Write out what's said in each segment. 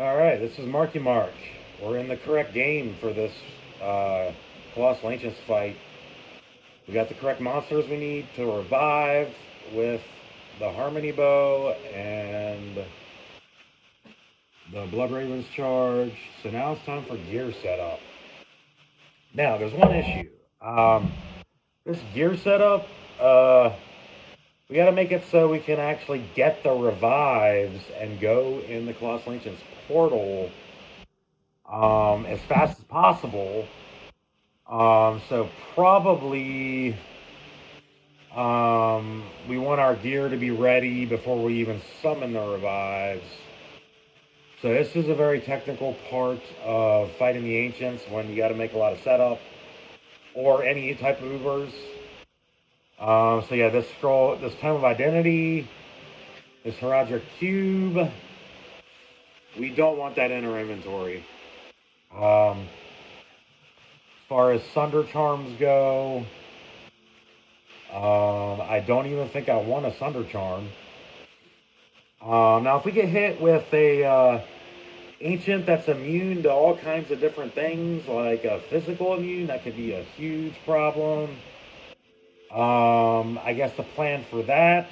All right, this is Marky Mark. We're in the correct game for this Colossal Ancients fight. We got the correct monsters we need to revive with the Harmony Bow and the Blood Raven's Charge. So now it's time for gear setup. Now, there's one issue. This gear setup, we got to make it so we can actually get the revives and go in the Colossal Ancients portal as fast as possible. So probably we want our gear to be ready before we even summon the revives. So this is a very technical part of fighting the ancients when you got to make a lot of setup or any type of Ubers. So yeah, this scroll, this Tome of Identity, this Herodric Cube, we don't want that in our inventory. As far as Sunder Charms go, I don't even think I want a Sunder Charm. Now, if we get hit with a ancient that's immune to all kinds of different things, like a physical immune, that could be a huge problem. I guess the plan for that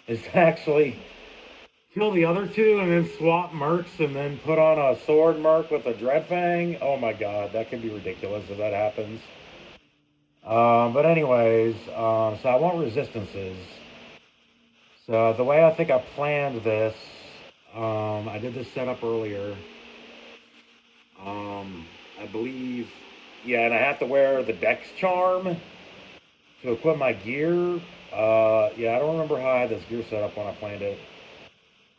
is to actually kill the other two and then swap mercs and then put on a sword merc with a Dreadfang. Oh my god, that could be ridiculous if that happens. But anyways, so I want resistances. So the way I think I planned this, I did this setup earlier. I believe, yeah, and I have to wear the Dex Charm to equip my gear. Yeah, I don't remember how I had this gear set up when I planned it.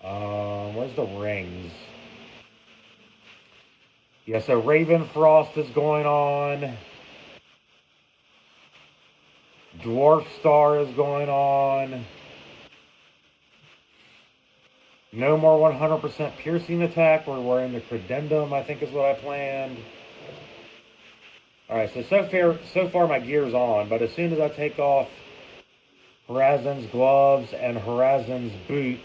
Where's the rings? Yeah, so Raven Frost is going on. Dwarf Star is going on. No more 100% piercing attack. We're wearing the Credendum, I think is what I planned. Alright, so far my gear's on, but as soon as I take off Horazon's gloves and Horazon's boots,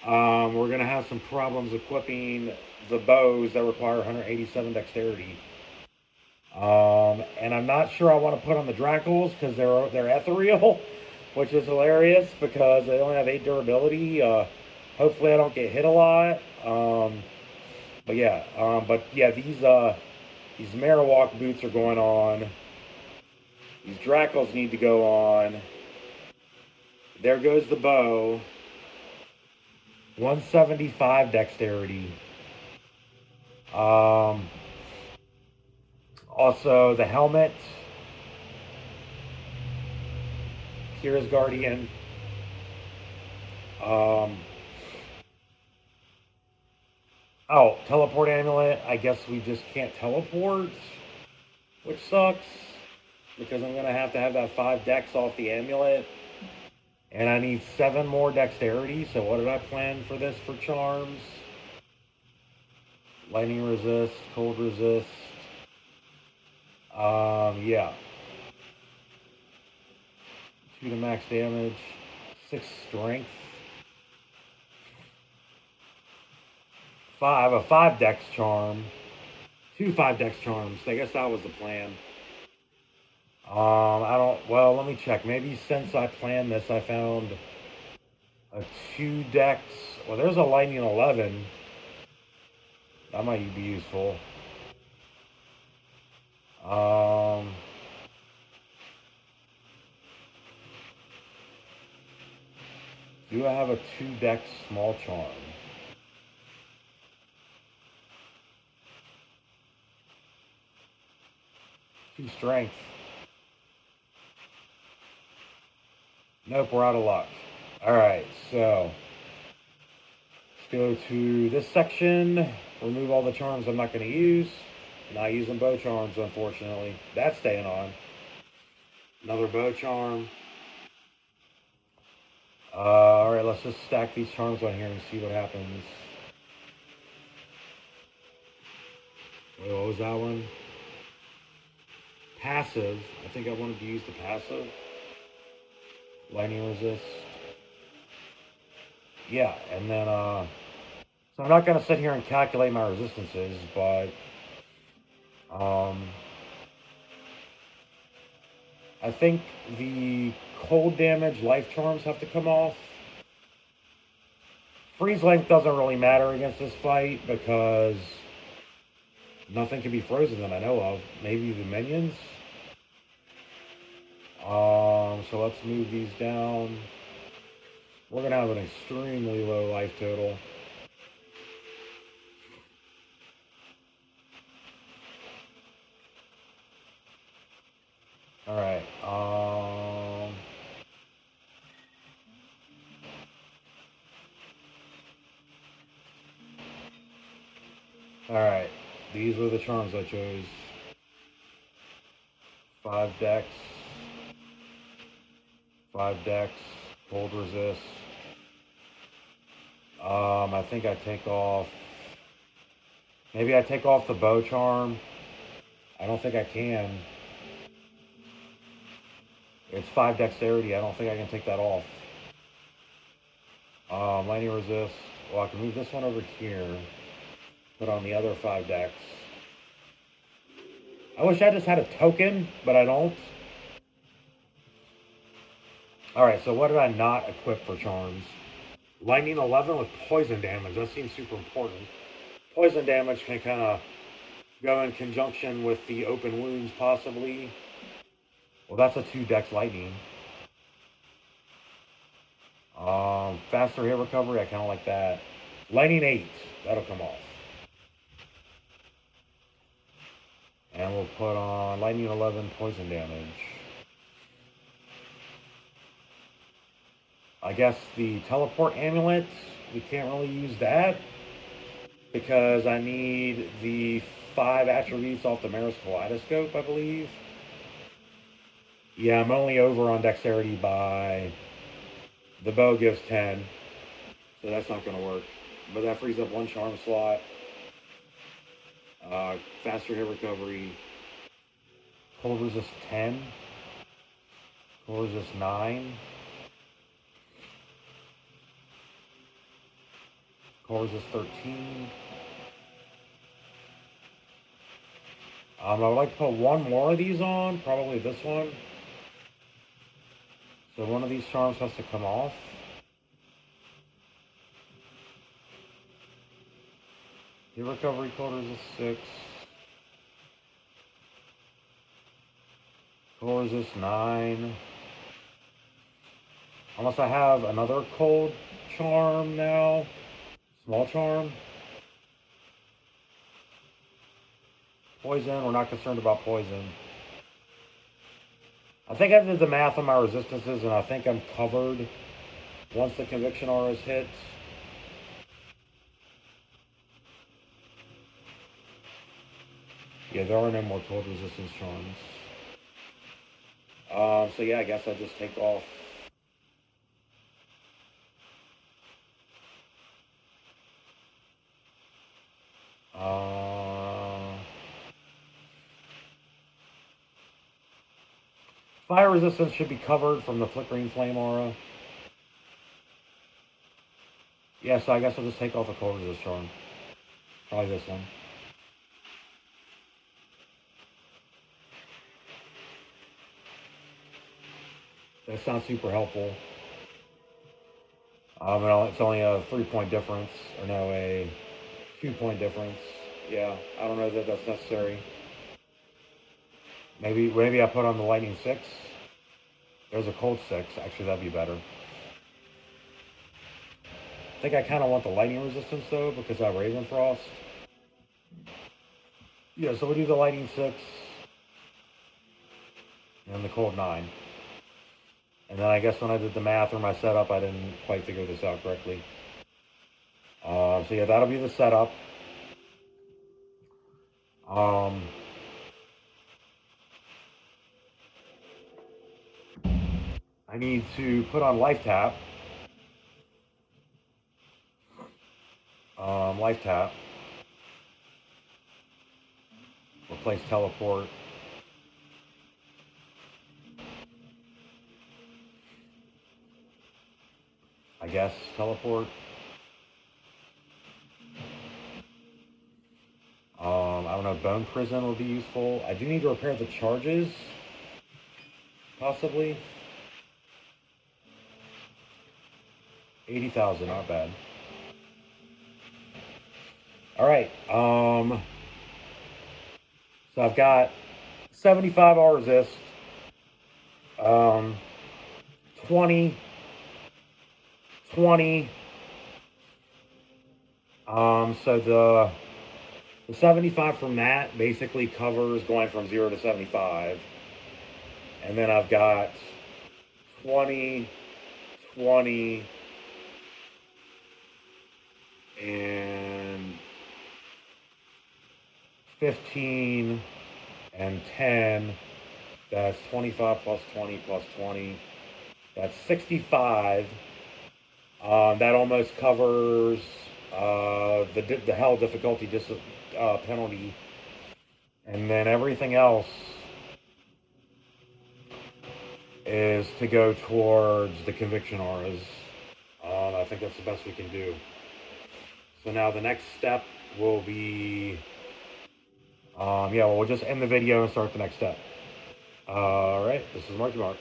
we're going to have some problems equipping the bows that require 187 dexterity. And I'm not sure I want to put on the Dracos because they're ethereal, which is hilarious because they only have 8 durability. Hopefully I don't get hit a lot. But yeah, these Marowak boots are going on. These Dracos need to go on. There goes the bow. 175 dexterity. Also, the helmet. Kira's Guardian. Oh, teleport amulet. I guess we just can't teleport, which sucks because I'm going to have that 5 dex off the amulet. And I need 7 more dexterity. So what did I plan for this for charms? Lightning resist, cold resist. Yeah. 2 to max damage. 6 strength. 5 dex charm. 2 5 dex charms. I guess that was the plan. Well, let me check. Maybe since I planned this, I found a 2 dex. Well, there's a lightning 11. That might be useful. Do I have a 2 dex small charm? 2 strength. Nope, we're out of luck. Alright, so let's go to this section. Remove all the charms I'm not going to use. Not using bow charms, unfortunately. That's staying on. Another bow charm. Alright, let's just stack these charms on here and see what happens. Wait, what was that one? Passive. I think I wanted to use the passive. Lightning resist. Yeah, and then, so So I'm not going to sit here and calculate my resistances, but I think the cold damage life charms have to come off. Freeze length doesn't really matter against this fight because nothing can be frozen that I know of. Maybe the minions. So let's move these down. We're gonna have an extremely low life total. All right. All right. These were the charms I chose. 5 decks. 5 decks. Cold resist. I think I take off. Maybe I take off the bow charm. I don't think I can. It's 5 dexterity. I don't think I can take that off. Lightning resist. Well, I can move this one over here. Put on the other 5 decks. I wish I just had a token, but I don't. Alright, so what did I not equip for charms? Lightning 11 with poison damage. That seems super important. Poison damage can kind of go in conjunction with the open wounds, possibly. Well, that's a 2 dex lightning. Faster hit recovery. I kind of like that. Lightning 8. That'll come off. And we'll put on Lightning 11 poison damage. I guess the teleport amulet, we can't really use that because I need the 5 attributes off the Maris Kaleidoscope, I believe. Yeah, I'm only over on dexterity by... The bow gives 10, so that's not going to work. But that frees up 1 charm slot. Faster hit recovery. Cold resist 10. Cold resist 9. Cold resist 13. I would like to put 1 more of these on, probably this one. So one of these charms has to come off. Hit recovery, cold resist 6. Cold resist 9. Unless I have another cold charm now. Small charm. Poison, we're not concerned about poison. I think I did the math on my resistances and I think I'm covered once the conviction aura is hit. Yeah, there are no more cold resistance charms. So yeah, I guess I just take off. Fire resistance should be covered from the flickering flame aura. Yeah, so I guess I'll just take off a cold resist charm. Probably this one. That sounds super helpful. It's only a 3-point difference, or no, a 2-point difference. Yeah, I don't know that that's necessary. Maybe I put on the lightning 6. There's a cold 6. Actually, that'd be better. I think I kind of want the lightning resistance though because I have Raven Frost. Yeah, so we'll do the lightning 6 and the cold 9. And then I guess when I did the math or my setup, I didn't quite figure this out correctly. So yeah, that'll be the setup. I need to put on life tap. Life tap. Replace teleport. I guess teleport. don't know, Bone Prison would be useful. I do need to repair the charges, possibly. 80,000, not bad. All right. So I've got 75 R resist, 20, 20. So the 75 from that basically covers going from 0 to 75. And then I've got 20, 20, and 15, and 10. That's 25 plus 20 plus 20. That's 65. That almost covers the hell difficulty penalty. And then everything else is to go towards the conviction auras. I think that's the best we can do. So now the next step will be, yeah, well, we'll just end the video and start the next step. All right, this is Marky Mark.